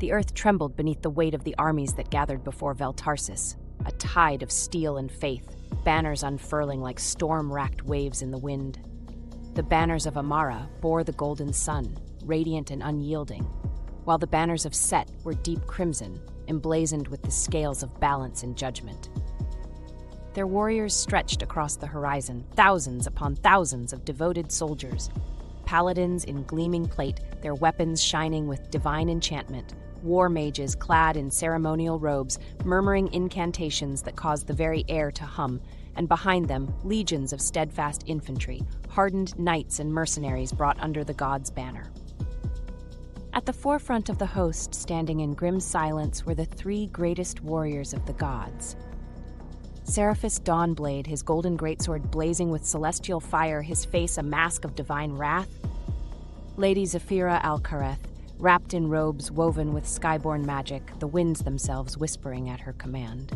The earth trembled beneath the weight of the armies that gathered before Vel Tarsis, a tide of steel and faith, banners unfurling like storm-racked waves in the wind. The banners of Amara bore the golden sun, radiant and unyielding, while the banners of Set were deep crimson, emblazoned with the scales of balance and judgment. Their warriors stretched across the horizon, thousands upon thousands of devoted soldiers, paladins in gleaming plate, their weapons shining with divine enchantment, war mages clad in ceremonial robes, murmuring incantations that caused the very air to hum, and behind them, legions of steadfast infantry, hardened knights and mercenaries brought under the god's banner. At the forefront of the host, standing in grim silence, were the three greatest warriors of the gods. Seraphis Dawnblade, his golden greatsword blazing with celestial fire, his face a mask of divine wrath. Lady Zephyra Alcareth, wrapped in robes woven with skyborn magic, the winds themselves whispering at her command.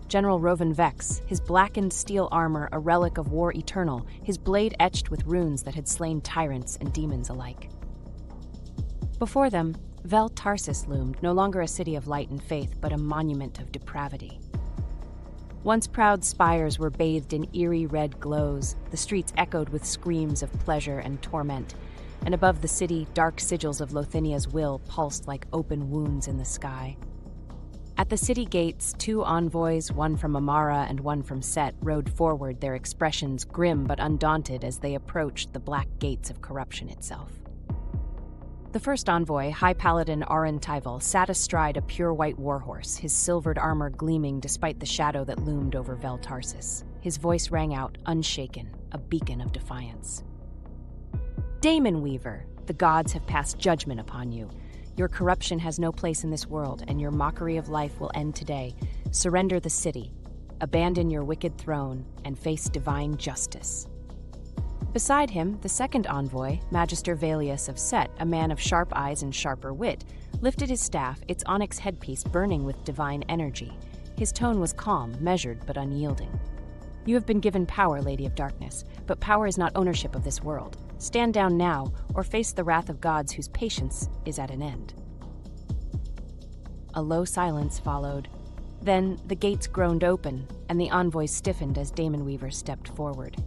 General Rovan Vex, his blackened steel armor a relic of war eternal, his blade etched with runes that had slain tyrants and demons alike. Before them, Vel Tarsis loomed, no longer a city of light and faith, but a monument of depravity. Once proud spires were bathed in eerie red glows, the streets echoed with screams of pleasure and torment, and above the city, dark sigils of Lothinia's will pulsed like open wounds in the sky. At the city gates, two envoys, one from Amara and one from Set, rode forward, their expressions grim but undaunted as they approached the black gates of corruption itself. The first envoy, High Paladin Aran Tyval, sat astride a pure white warhorse, his silvered armor gleaming despite the shadow that loomed over Vel Tarsis. His voice rang out, unshaken, a beacon of defiance. Daemonweaver, the gods have passed judgment upon you. Your corruption has no place in this world, and your mockery of life will end today. Surrender the city, abandon your wicked throne, and face divine justice. Beside him, the second envoy, Magister Valius of Set, a man of sharp eyes and sharper wit, lifted his staff, its onyx headpiece burning with divine energy. His tone was calm, measured, but unyielding. You have been given power, Lady of Darkness, but power is not ownership of this world. Stand down now, or face the wrath of gods whose patience is at an end. A low silence followed. Then the gates groaned open, and the envoys stiffened as Daemonweaver stepped forward.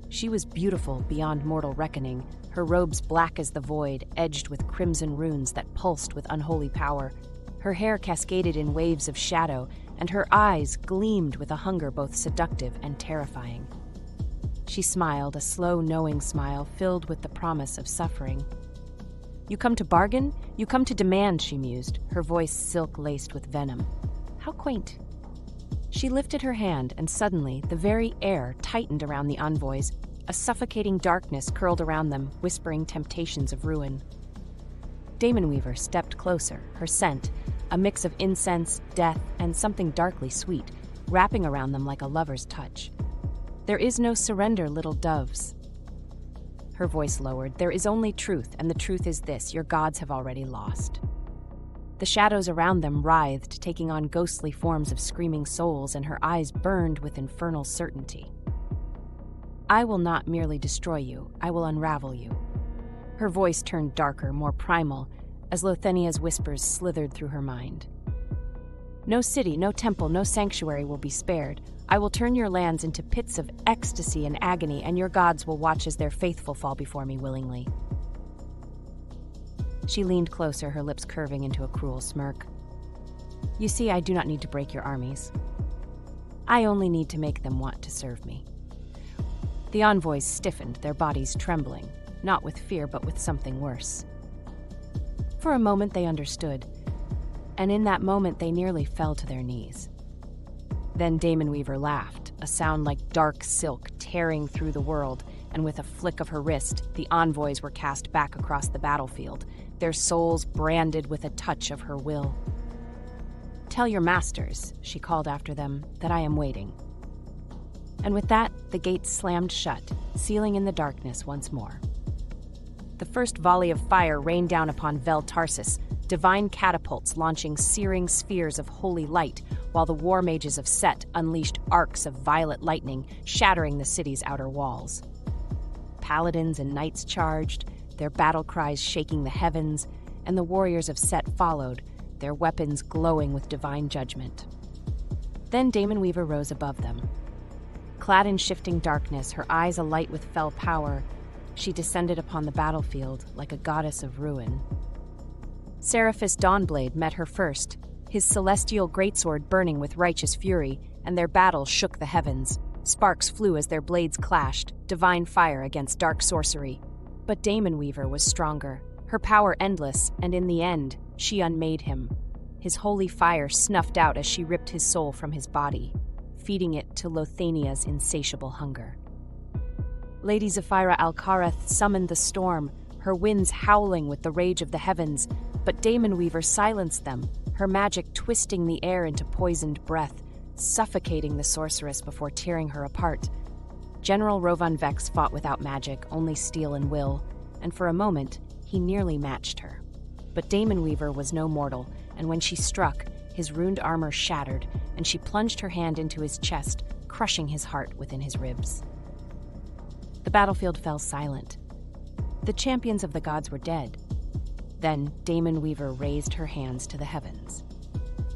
She was beautiful beyond mortal reckoning, her robes black as the void, edged with crimson runes that pulsed with unholy power. Her hair cascaded in waves of shadow, and her eyes gleamed with a hunger both seductive and terrifying. She smiled, a slow, knowing smile filled with the promise of suffering. You come to bargain? You come to demand, she mused, her voice silk-laced with venom. How quaint. She lifted her hand, and suddenly the very air tightened around the envoys. A suffocating darkness curled around them, whispering temptations of ruin. Daemonweaver stepped closer, her scent, a mix of incense, death, and something darkly sweet, wrapping around them like a lover's touch. There is no surrender, little doves. Her voice lowered. There is only truth, and the truth is this: your gods have already lost. The shadows around them writhed, taking on ghostly forms of screaming souls, and her eyes burned with infernal certainty. I will not merely destroy you, I will unravel you. Her voice turned darker, more primal, as Lothinia's whispers slithered through her mind. No city, no temple, no sanctuary will be spared. I will turn your lands into pits of ecstasy and agony, and your gods will watch as their faithful fall before me willingly. She leaned closer, her lips curving into a cruel smirk. You see, I do not need to break your armies. I only need to make them want to serve me. The envoys stiffened, their bodies trembling, not with fear, but with something worse. For a moment they understood, and in that moment they nearly fell to their knees. Then Daemonweaver laughed, a sound like dark silk tearing through the world, and with a flick of her wrist, the envoys were cast back across the battlefield, their souls branded with a touch of her will. Tell your masters, she called after them, that I am waiting. And with that, the gates slammed shut, sealing in the darkness once more. The first volley of fire rained down upon Vel Tarsis, divine catapults launching searing spheres of holy light, while the war mages of Set unleashed arcs of violet lightning, shattering the city's outer walls. Paladins and knights charged, their battle cries shaking the heavens, and the warriors of Set followed, their weapons glowing with divine judgment. Then Daemonweaver rose above them. Clad in shifting darkness, her eyes alight with fell power, she descended upon the battlefield like a goddess of ruin. Seraphis Dawnblade met her first, his celestial greatsword burning with righteous fury, and their battle shook the heavens. Sparks flew as their blades clashed, divine fire against dark sorcery. But Daemonweaver was stronger, her power endless, and in the end, she unmade him. His holy fire snuffed out as she ripped his soul from his body, feeding it to Lothania's insatiable hunger. Lady Zephyra Alcareth summoned the storm, her winds howling with the rage of the heavens, but Daemonweaver silenced them, her magic twisting the air into poisoned breath, suffocating the sorceress before tearing her apart. General Rovan Vex fought without magic, only steel and will, and for a moment, he nearly matched her. But Daemonweaver was no mortal, and when she struck, his runed armor shattered, and she plunged her hand into his chest, crushing his heart within his ribs. The battlefield fell silent. The champions of the gods were dead. Then Daemonweaver raised her hands to the heavens,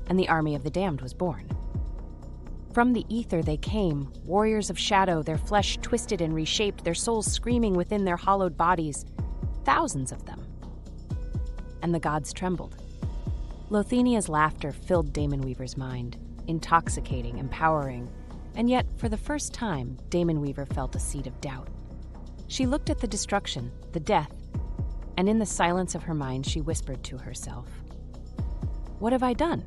and the army of the damned was born. From the ether they came, warriors of shadow, their flesh twisted and reshaped, their souls screaming within their hollowed bodies, thousands of them. And the gods trembled. Lothania's laughter filled Daemonweaver's mind, intoxicating, empowering, and yet, for the first time, Daemonweaver felt a seed of doubt. She looked at the destruction, the death, and in the silence of her mind she whispered to herself, "What have I done?